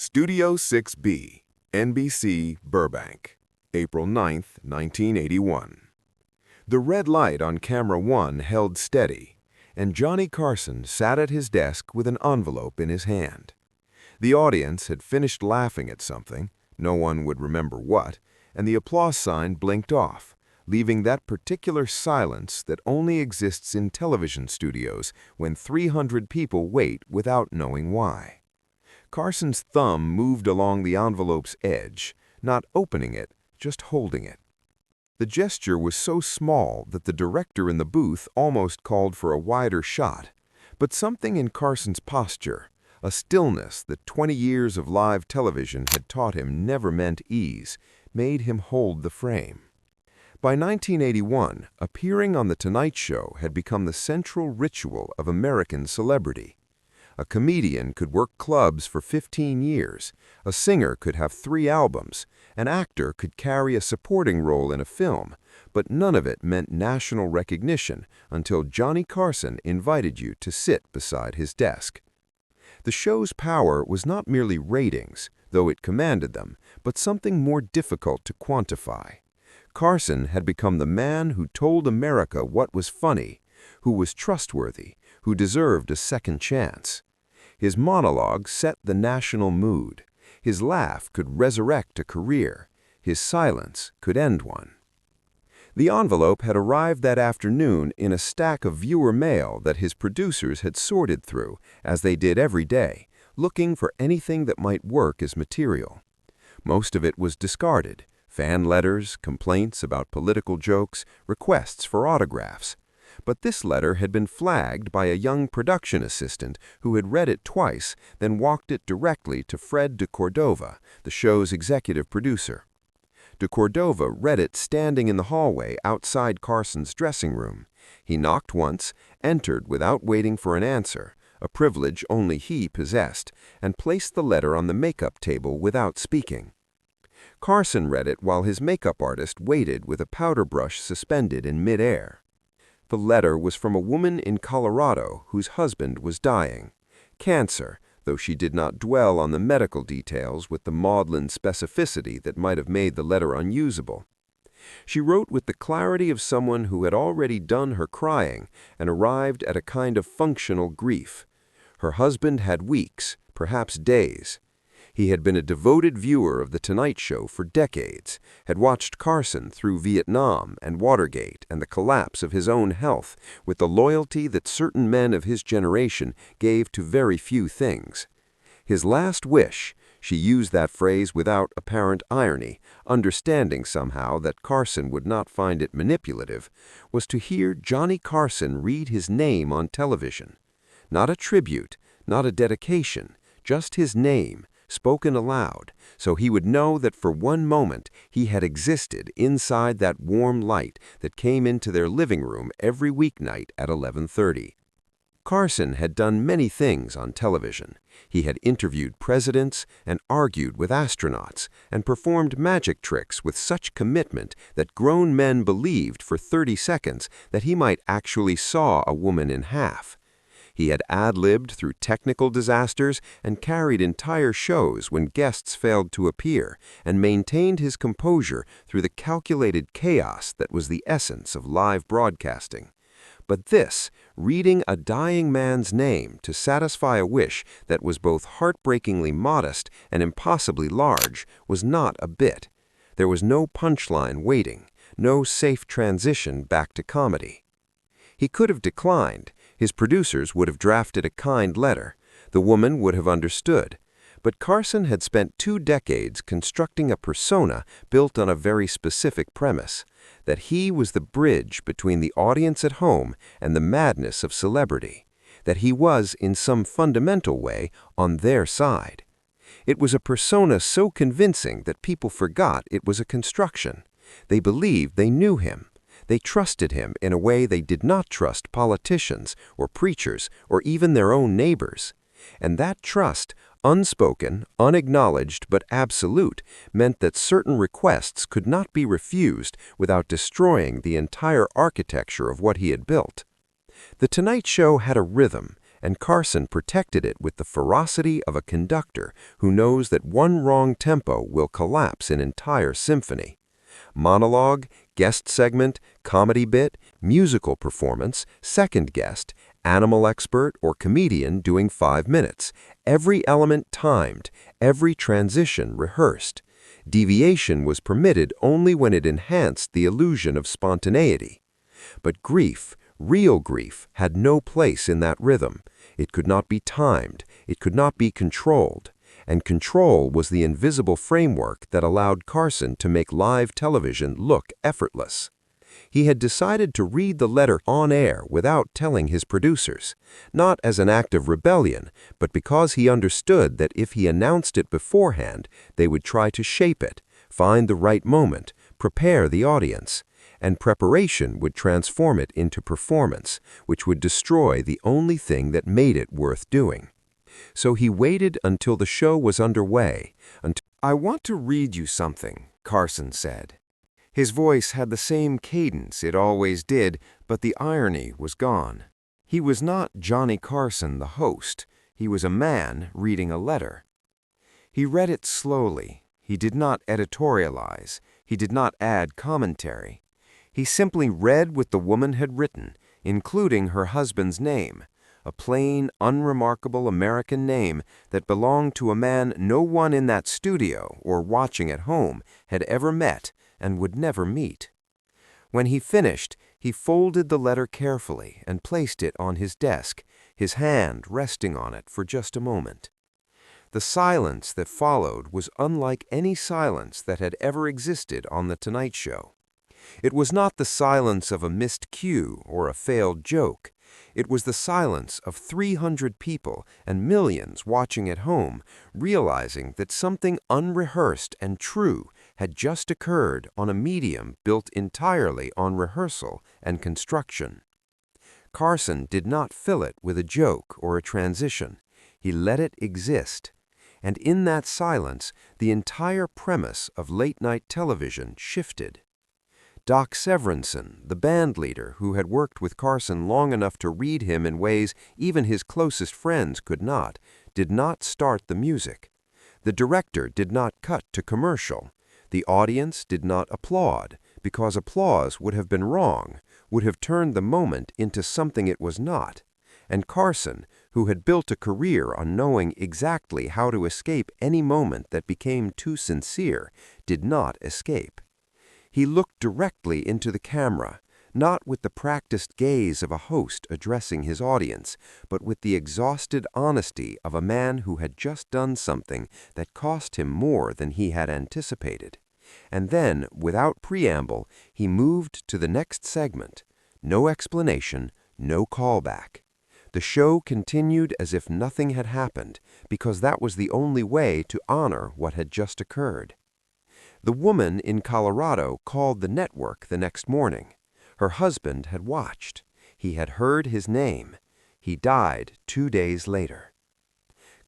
Studio 6B, NBC Burbank, April 9, 1981. The red light on camera 1 held steady, and Johnny Carson sat at his desk with an envelope in his hand. The audience had finished laughing at something, no one would remember what, and the applause sign blinked off, leaving that particular silence that only exists in television studios when 300 people wait without knowing why. Carson's thumb moved along the envelope's edge, not opening it, just holding it. The gesture was so small that the director in the booth almost called for a wider shot, but something in Carson's posture, a stillness that 20 years of live television had taught him never meant ease, made him hold the frame. By 1981, appearing on The Tonight Show had become the central ritual of American celebrity. A comedian could work clubs for 15 years, a singer could have 3 albums, an actor could carry a supporting role in a film, but none of it meant national recognition until Johnny Carson invited you to sit beside his desk. The show's power was not merely ratings, though it commanded them, but something more difficult to quantify. Carson had become the man who told America what was funny, who was trustworthy, who deserved a second chance. His monologue set the national mood. His laugh could resurrect a career. His silence could end one. The envelope had arrived that afternoon in a stack of viewer mail that his producers had sorted through, as they did every day, looking for anything that might work as material. Most of it was discarded: fan letters, complaints about political jokes, requests for autographs. But this letter had been flagged by a young production assistant who had read it twice, then walked it directly to Fred de Cordova, the show's executive producer. De Cordova read it standing in the hallway outside Carson's dressing room. He knocked once, entered without waiting for an answer, a privilege only he possessed, and placed the letter on the makeup table without speaking. Carson read it while his makeup artist waited with a powder brush suspended in midair. The letter was from a woman in Colorado whose husband was dying. Cancer, though she did not dwell on the medical details with the maudlin specificity that might have made the letter unusable. She wrote with the clarity of someone who had already done her crying and arrived at a kind of functional grief. Her husband had weeks, perhaps days. He had been a devoted viewer of The Tonight Show for decades, had watched Carson through Vietnam and Watergate and the collapse of his own health with the loyalty that certain men of his generation gave to very few things. His last wish, she used that phrase without apparent irony, understanding somehow that Carson would not find it manipulative, was to hear Johnny Carson read his name on television. Not a tribute, not a dedication, just his name, spoken aloud, so he would know that for one moment he had existed inside that warm light that came into their living room every weeknight at 11:30. Carson had done many things on television. He had interviewed presidents and argued with astronauts and performed magic tricks with such commitment that grown men believed for 30 seconds that he might actually saw a woman in half. He had ad-libbed through technical disasters and carried entire shows when guests failed to appear, and maintained his composure through the calculated chaos that was the essence of live broadcasting. But this, reading a dying man's name to satisfy a wish that was both heartbreakingly modest and impossibly large, was not a bit. There was no punchline waiting, no safe transition back to comedy. He could have declined. His producers would have drafted a kind letter. The woman would have understood. But Carson had spent 2 decades constructing a persona built on a very specific premise, that he was the bridge between the audience at home and the madness of celebrity, that he was, in some fundamental way, on their side. It was a persona so convincing that people forgot it was a construction. They believed they knew him. They trusted him in a way they did not trust politicians or preachers or even their own neighbors. And that trust, unspoken, unacknowledged, but absolute, meant that certain requests could not be refused without destroying the entire architecture of what he had built. The Tonight Show had a rhythm, and Carson protected it with the ferocity of a conductor who knows that one wrong tempo will collapse an entire symphony. Monologue, guest segment, comedy bit, musical performance, second guest, animal expert or comedian doing 5 minutes, every element timed, every transition rehearsed. Deviation was permitted only when it enhanced the illusion of spontaneity. But grief, real grief, had no place in that rhythm. It could not be timed, it could not be controlled. And control was the invisible framework that allowed Carson to make live television look effortless. He had decided to read the letter on air without telling his producers, not as an act of rebellion, but because he understood that if he announced it beforehand, they would try to shape it, find the right moment, prepare the audience, and preparation would transform it into performance, which would destroy the only thing that made it worth doing. So he waited until the show was underway. "I want to read you something," Carson said. His voice had the same cadence it always did, but the irony was gone. He was not Johnny Carson, the host. He was a man reading a letter. He read it slowly. He did not editorialize. He did not add commentary. He simply read what the woman had written, including her husband's name, a plain, unremarkable American name that belonged to a man no one in that studio or watching at home had ever met and would never meet. When he finished, he folded the letter carefully and placed it on his desk, his hand resting on it for just a moment. The silence that followed was unlike any silence that had ever existed on The Tonight Show. It was not the silence of a missed cue or a failed joke. It was the silence of 300 people and millions watching at home, realizing that something unrehearsed and true had just occurred on a medium built entirely on rehearsal and construction. Carson did not fill it with a joke or a transition. He let it exist. And in that silence, the entire premise of late-night television shifted. Doc Severinsen, the band leader who had worked with Carson long enough to read him in ways even his closest friends could not, did not start the music. The director did not cut to commercial. The audience did not applaud, because applause would have been wrong, would have turned the moment into something it was not. And Carson, who had built a career on knowing exactly how to escape any moment that became too sincere, did not escape. He looked directly into the camera, not with the practiced gaze of a host addressing his audience, but with the exhausted honesty of a man who had just done something that cost him more than he had anticipated. And then, without preamble, he moved to the next segment. No explanation, no callback. The show continued as if nothing had happened, because that was the only way to honor what had just occurred. The woman in Colorado called the network the next morning. Her husband had watched. He had heard his name. He died 2 days later.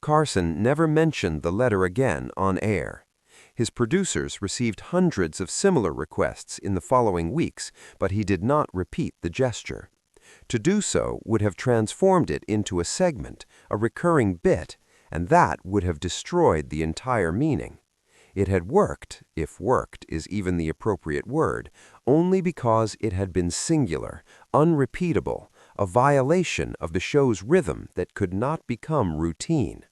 Carson never mentioned the letter again on air. His producers received hundreds of similar requests in the following weeks, but he did not repeat the gesture. To do so would have transformed it into a segment, a recurring bit, and that would have destroyed the entire meaning. It had worked, if worked is even the appropriate word, only because it had been singular, unrepeatable, a violation of the show's rhythm that could not become routine.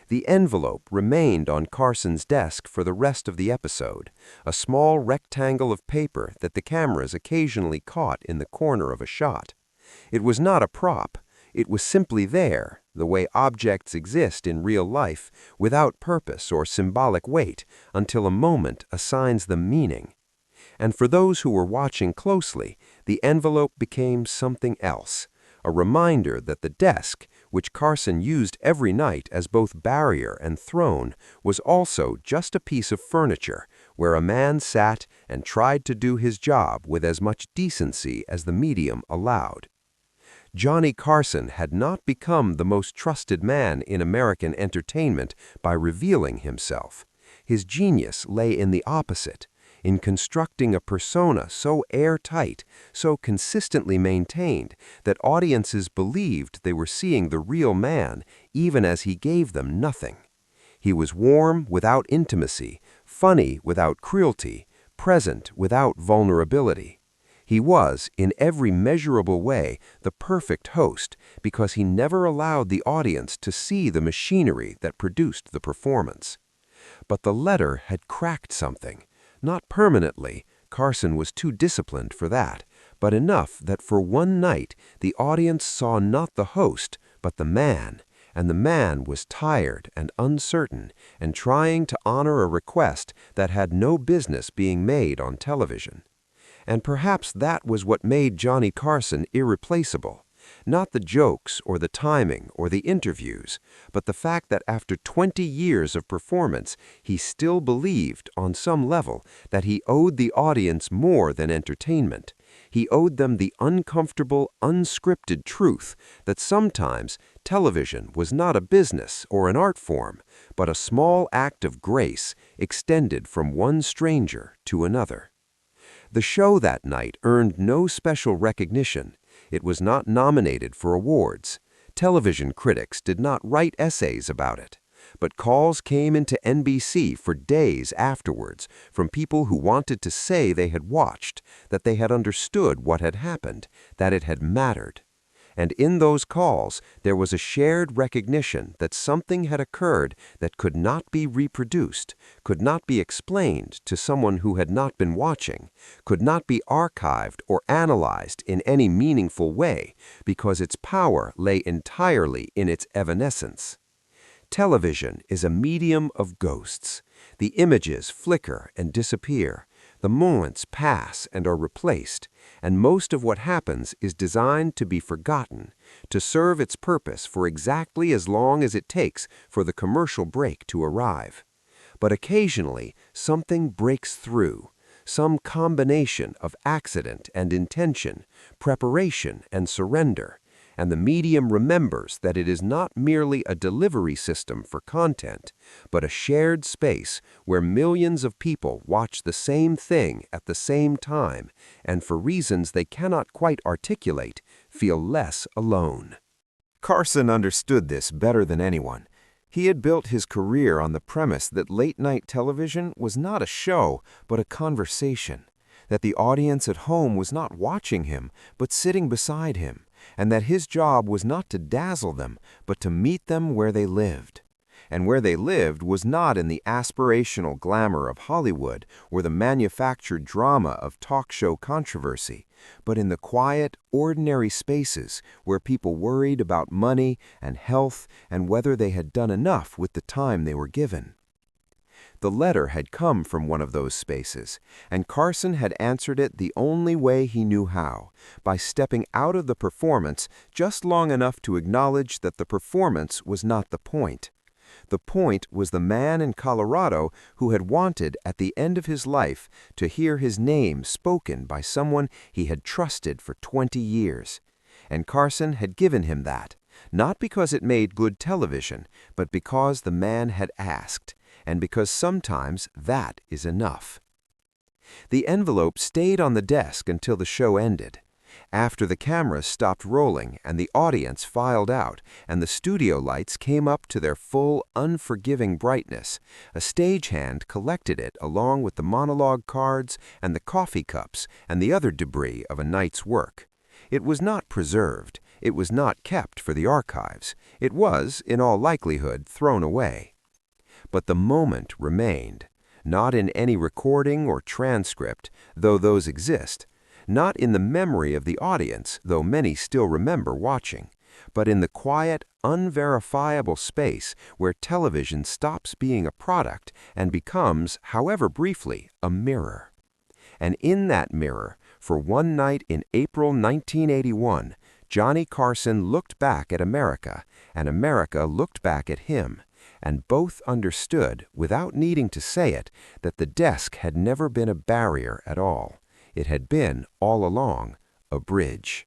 The envelope remained on Carson's desk for the rest of the episode, a small rectangle of paper that the cameras occasionally caught in the corner of a shot. It was not a prop. It was simply there, the way objects exist in real life, without purpose or symbolic weight, until a moment assigns them meaning. And for those who were watching closely, the envelope became something else, a reminder that the desk, which Carson used every night as both barrier and throne, was also just a piece of furniture where a man sat and tried to do his job with as much decency as the medium allowed. Johnny Carson had not become the most trusted man in American entertainment by revealing himself. His genius lay in the opposite, in constructing a persona so airtight, so consistently maintained, that audiences believed they were seeing the real man, even as he gave them nothing. He was warm without intimacy, funny without cruelty, present without vulnerability. He was, in every measurable way, the perfect host because he never allowed the audience to see the machinery that produced the performance. But the letter had cracked something. Not permanently, Carson was too disciplined for that, but enough that for one night the audience saw not the host, but the man, and the man was tired and uncertain and trying to honor a request that had no business being made on television. And perhaps that was what made Johnny Carson irreplaceable. Not the jokes or the timing or the interviews, but the fact that after 20 years of performance, he still believed, on some level, that he owed the audience more than entertainment. He owed them the uncomfortable, unscripted truth that sometimes television was not a business or an art form, but a small act of grace extended from one stranger to another. The show that night earned no special recognition. It was not nominated for awards. Television critics did not write essays about it. But calls came into NBC for days afterwards from people who wanted to say they had watched, that they had understood what had happened, that it had mattered. And in those calls, there was a shared recognition that something had occurred that could not be reproduced, could not be explained to someone who had not been watching, could not be archived or analyzed in any meaningful way, because its power lay entirely in its evanescence. Television is a medium of ghosts. The images flicker and disappear. The moments pass and are replaced, and most of what happens is designed to be forgotten, to serve its purpose for exactly as long as it takes for the commercial break to arrive. But occasionally, something breaks through, some combination of accident and intention, preparation and surrender, and the medium remembers that it is not merely a delivery system for content, but a shared space where millions of people watch the same thing at the same time, and for reasons they cannot quite articulate, feel less alone. Carson understood this better than anyone. He had built his career on the premise that late-night television was not a show, but a conversation, that the audience at home was not watching him, but sitting beside him, and that his job was not to dazzle them, but to meet them where they lived. And where they lived was not in the aspirational glamour of Hollywood or the manufactured drama of talk show controversy, but in the quiet, ordinary spaces where people worried about money and health and whether they had done enough with the time they were given. The letter had come from one of those spaces, and Carson had answered it the only way he knew how, by stepping out of the performance just long enough to acknowledge that the performance was not the point. The point was the man in Colorado who had wanted, at the end of his life, to hear his name spoken by someone he had trusted for 20 years. And Carson had given him that, not because it made good television, but because the man had asked, and because sometimes that is enough. The envelope stayed on the desk until the show ended. After the cameras stopped rolling and the audience filed out and the studio lights came up to their full, unforgiving brightness, a stagehand collected it along with the monologue cards and the coffee cups and the other debris of a night's work. It was not preserved. It was not kept for the archives. It was, in all likelihood, thrown away. But the moment remained, not in any recording or transcript, though those exist, not in the memory of the audience, though many still remember watching, but in the quiet, unverifiable space where television stops being a product and becomes, however briefly, a mirror. And in that mirror, for one night in April 1981, Johnny Carson looked back at America, and America looked back at him, and both understood, without needing to say it, that the desk had never been a barrier at all. It had been, all along, a bridge.